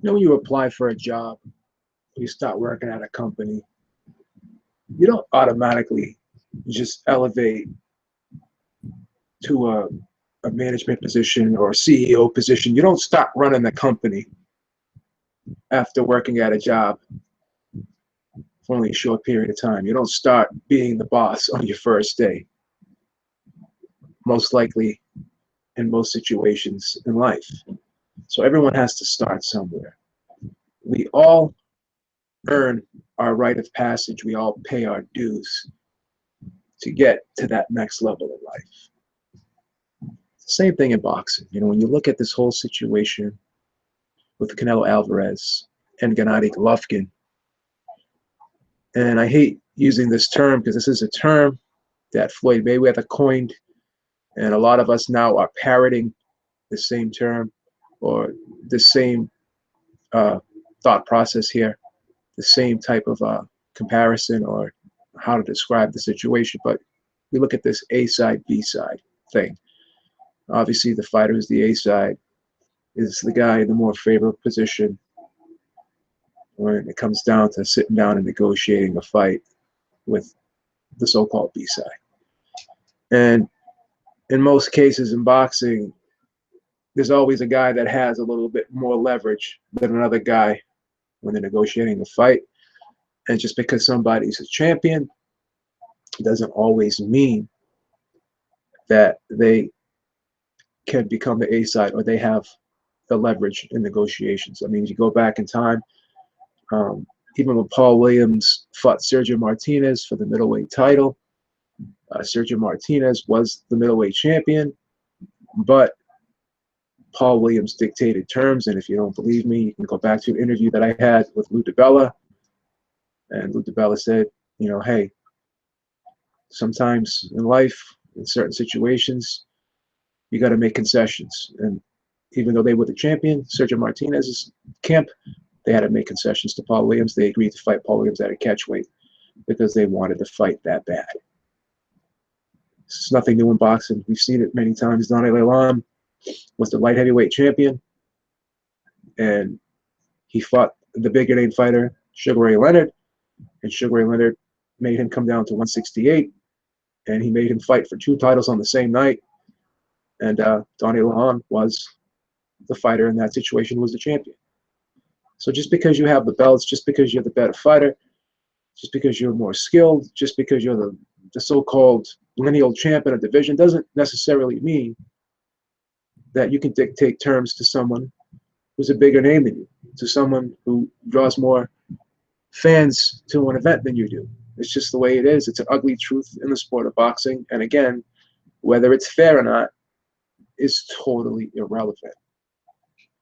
when you apply for a job, you start working at a company, you don't automatically just elevate to a management position or a CEO position. You don't start running the company after working at a job for only a short period of time. You don't start being the boss on your first day, most likely in most situations in life. So everyone has to start somewhere. We all earn our rite of passage. We all pay our dues to get to that next level of life. Same thing in boxing. When you look at this whole situation with Canelo Alvarez and Gennady Golovkin, and I hate using this term because this is a term that Floyd Mayweather coined, and a lot of us now are parroting the same term or the same thought process here, the same type of comparison or how to describe the situation. But we look at this A side, B side thing. Obviously, the fighter who's the A side is the guy in the more favorable position when it comes down to sitting down and negotiating a fight with the so-called B side. And in most cases in boxing, there's always a guy that has a little bit more leverage than another guy when they're negotiating a fight. And just because somebody's a champion doesn't always mean that they can become the A side or they have the leverage in negotiations. I mean, you go back in time, even when Paul Williams fought Sergio Martinez for the middleweight title, Sergio Martinez was the middleweight champion, but Paul Williams dictated terms. And if you don't believe me, you can go back to an interview that I had with Lou DiBella. And Lou DiBella said, hey, sometimes in life, in certain situations, you got to make concessions. And even though they were the champion, Sergio Martinez's camp, they had to make concessions to Paul Williams. They agreed to fight Paul Williams at a catchweight because they wanted to fight that bad. It's nothing new in boxing. We've seen it many times. Donnie Leon was the light heavyweight champion, and he fought the bigger name fighter, Sugar Ray Leonard, and Sugar Ray Leonard made him come down to 168, and he made him fight for 2 titles on the same night. And Donnie Leon was the fighter in that situation, was the champion. So just because you have the belts, just because you're the better fighter, just because you're more skilled, just because you're the so-called lineal champ in a division doesn't necessarily mean that you can dictate terms to someone who's a bigger name than you, to someone who draws more fans to an event than you do. It's just the way it is. It's an ugly truth in the sport of boxing. And again, whether it's fair or not is totally irrelevant.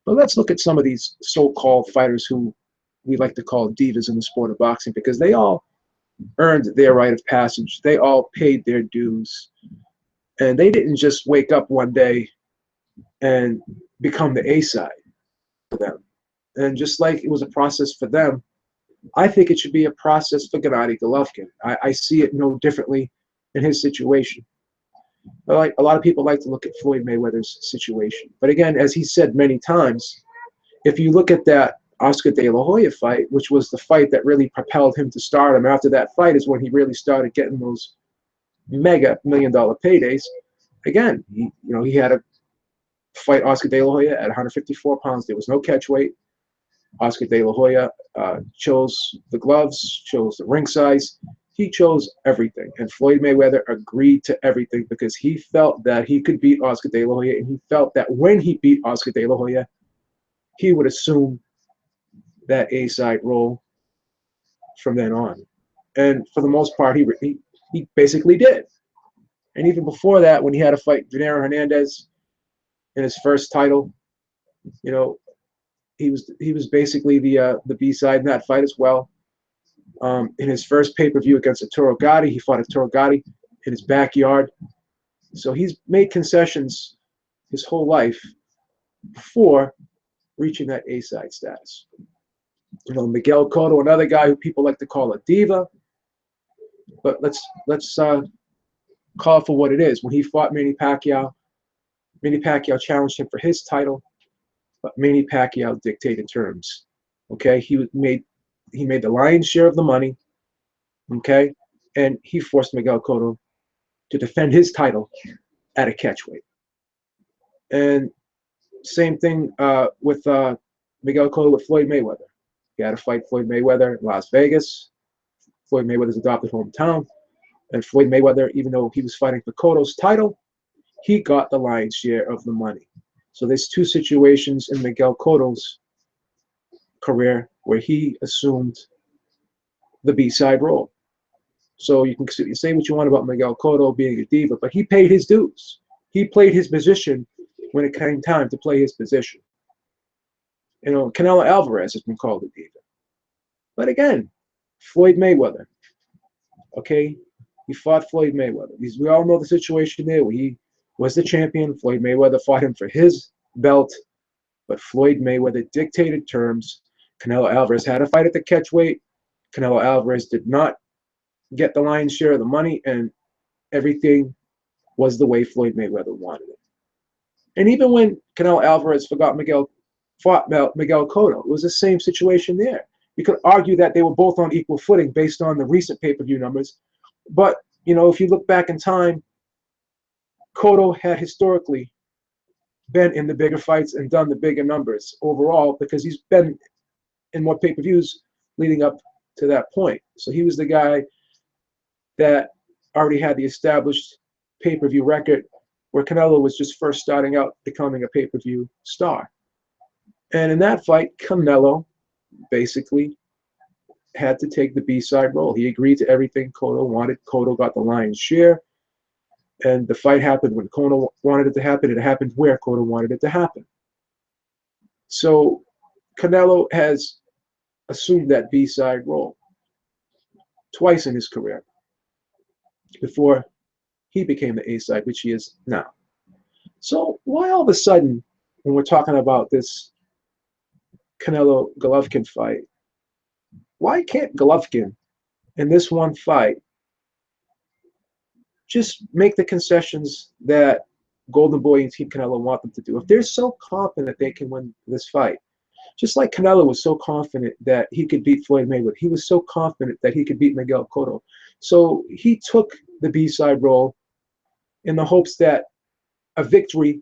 But let's look at some of these so-called fighters who we like to call divas in the sport of boxing, because they all earned their rite of passage. They all paid their dues. And they didn't just wake up one day and become the A side for them. And just like it was a process for them, I think it should be a process for Gennady Golovkin. I see it no differently in his situation. But a lot of people like to look at Floyd Mayweather's situation. But again, as he said many times, if you look at that Oscar De La Hoya fight, which was the fight that really propelled him to stardom, after that fight is when he really started getting those mega $1 million paydays. Again, he had to fight Oscar De La Hoya at 154 pounds. There was no catch weight. Oscar De La Hoya chose the gloves, chose the ring size. He chose everything. And Floyd Mayweather agreed to everything because he felt that he could beat Oscar De La Hoya, and he felt that when he beat Oscar De La Hoya, he would assume that A-side role from then on. And for the most part, he basically did. And even before that, when he had to fight Gennaro Hernandez in his first title, he was basically the B-side in that fight as well. In his first pay-per-view against Arturo Gatti, he fought Arturo Gatti in his backyard. So he's made concessions his whole life before reaching that A-side status. Miguel Cotto, another guy who people like to call a diva, but let's call it for what it is. When he fought Manny Pacquiao challenged him for his title. but Manny Pacquiao dictated terms. Okay, he made the lion's share of the money. Okay, and he forced Miguel Cotto to defend his title at a catchweight. And same thing with Miguel Cotto with Floyd Mayweather. He had to fight Floyd Mayweather in Las Vegas. Floyd Mayweather's adopted hometown. And Floyd Mayweather, even though he was fighting for Cotto's title, he got the lion's share of the money. So there's two situations in Miguel Cotto's career where he assumed the B-side role. So you can say what you want about Miguel Cotto being a diva, but he paid his dues. He played his position when it came time to play his position. You know, Canelo Alvarez has been called a diva. But again, Floyd Mayweather, okay? He fought Floyd Mayweather. We all know the situation there where he was the champion. Floyd Mayweather fought him for his belt, but Floyd Mayweather dictated terms. Canelo Alvarez had a fight at the catchweight. Canelo Alvarez did not get the lion's share of the money, and everything was the way Floyd Mayweather wanted it. And even when Canelo Alvarez fought Miguel Cotto, it was the same situation there. You could argue that they were both on equal footing based on the recent pay-per-view numbers. But, you know, if you look back in time, Cotto had historically been in the bigger fights and done the bigger numbers overall because he's been in more pay-per-views leading up to that point. So he was the guy that already had the established pay-per-view record where Canelo was just first starting out becoming a pay-per-view star. And in that fight, Canelo basically had to take the B-side role. He agreed to everything Cotto wanted. Cotto got the lion's share. And the fight happened when Cotto wanted it to happen. It happened where Cotto wanted it to happen. So Canelo has assumed that B-side role twice in his career before he became the A-side, which he is now. So why all of a sudden, when we're talking about this Canelo Golovkin fight, why can't Golovkin in this one fight just make the concessions that Golden Boy and Team Canelo want them to do? If they're so confident they can win this fight, just like Canelo was so confident that he could beat Floyd Mayweather, he was so confident that he could beat Miguel Cotto. So he took the B-side role in the hopes that a victory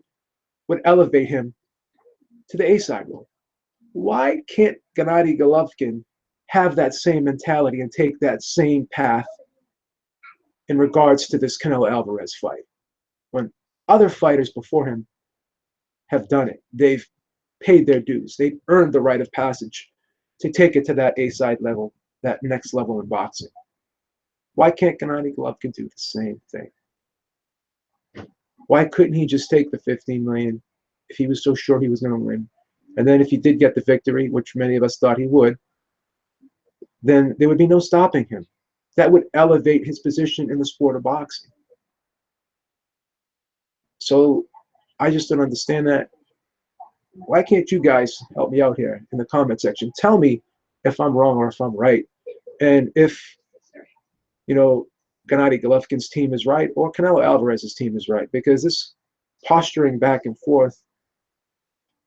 would elevate him to the A-side role. Why can't Gennady Golovkin have that same mentality and take that same path in regards to this Canelo Alvarez fight when other fighters before him have done it? They've paid their dues. They've earned the rite of passage to take it to that A-side level, that next level in boxing. Why can't Gennady Golovkin do the same thing? Why couldn't he just take the $15 million if he was so sure he was going to win? And then if he did get the victory, which many of us thought he would, then there would be no stopping him. That would elevate his position in the sport of boxing. So I just don't understand that. Why can't you guys help me out here in the comment section? Tell me if I'm wrong or if I'm right. And if, you know, Gennady Golovkin's team is right or Canelo Alvarez's team is right. Because this posturing back and forth,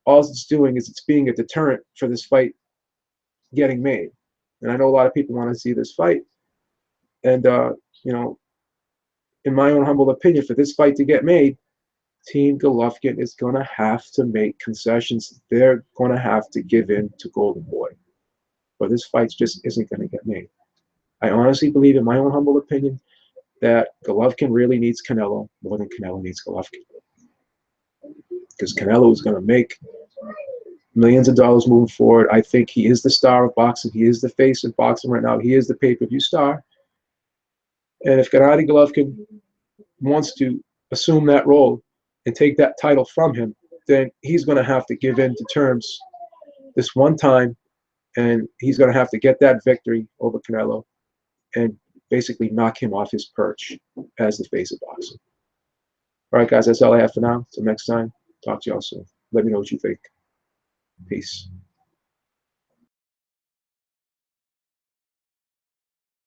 all it's doing is it's being a deterrent for this fight getting made. And I know a lot of people want to see this fight. And, you know, in my own humble opinion, for this fight to get made, Team Golovkin is going to have to make concessions. They're going to have to give in to Golden Boy. But this fight just isn't going to get made. I honestly believe, in my own humble opinion, that Golovkin really needs Canelo more than Canelo needs Golovkin. Because Canelo is going to make millions of dollars moving forward. I think he is the star of boxing. He is the face of boxing right now. He is the pay-per-view star. And if Gennady Golovkin wants to assume that role and take that title from him, then he's going to have to give in to terms this one time, and he's going to have to get that victory over Canelo and basically knock him off his perch as the face of boxing. All right, guys, that's all I have for now. Until next time, talk to y'all soon. Let me know what you think. Peace.